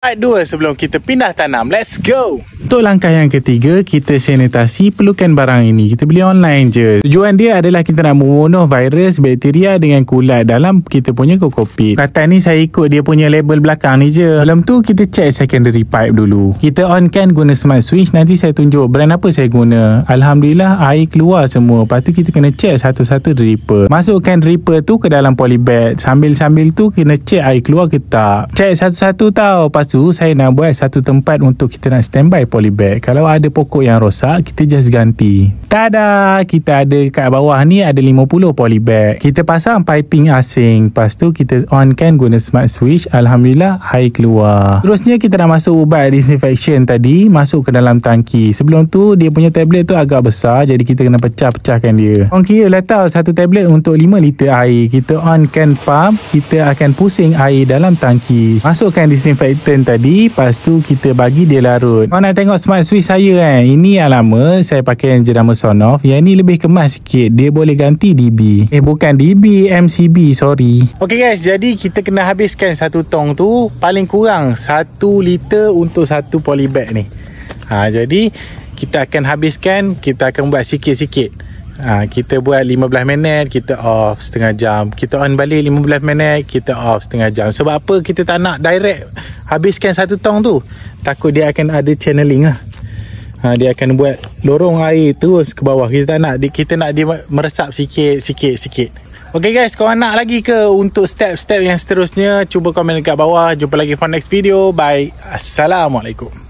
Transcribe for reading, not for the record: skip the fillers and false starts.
Part 2 sebelum kita pindah tanam. Let's go! Untuk langkah yang ketiga, kita sanitasi perlukan barang ini. Kita beli online je. Tujuan dia adalah kita nak membunuh virus, bakteria dengan kulat dalam kita punya kokopit. Kata ni saya ikut dia punya label belakang ni je. Dalam tu kita check secondary pipe dulu. Kita on kan guna smart switch. Nanti saya tunjuk brand apa saya guna. Alhamdulillah air keluar semua. Lepas tu kita kena check satu-satu dripper. Masukkan dripper tu ke dalam polybag. Sambil-sambil tu kena check air keluar ke tak. Check satu-satu tau. Lepas tu saya nak buat satu tempat untuk kita nak standby polybag. Kalau ada pokok yang rosak, kita just ganti. Tada! Kita ada kat bawah ni ada 50 polybag. Kita pasang piping asing. Lepas tu kita on kan guna smart switch. Alhamdulillah air keluar. Terusnya kita nak masuk ubat disinfection tadi, masuk ke dalam tangki. Sebelum tu dia punya tablet tu agak besar, jadi kita kena pecah-pecahkan dia. Orang kira lah tahu satu tablet untuk 5 liter air. Kita on kan pump, kita akan pusing air dalam tangki. Masukkan disinfectant tadi, lepas tu kita bagi dia larut. Kau nak tengok smart switch saya kan, ini yang lama saya pakai yang jenama Sonoff. Yang ni lebih kemas sikit, dia boleh ganti DB. Bukan DB, MCB, sorry. Ok guys, jadi kita kena habiskan satu tong tu paling kurang 1 liter untuk satu polybag ni. Jadi kita akan habiskan, kita akan buat sikit-sikit. Kita buat 15 minit, kita off setengah jam. Kita on balik 15 minit, kita off setengah jam. Sebab apa kita tak nak direct habiskan satu tong tu? Takut dia akan ada channeling lah. Dia akan buat lorong air terus ke bawah. Kita nak dia meresap sikit. Ok guys, korang nak lagi ke untuk step-step yang seterusnya? Cuba komen dekat bawah. Jumpa lagi for next video. Bye. Assalamualaikum.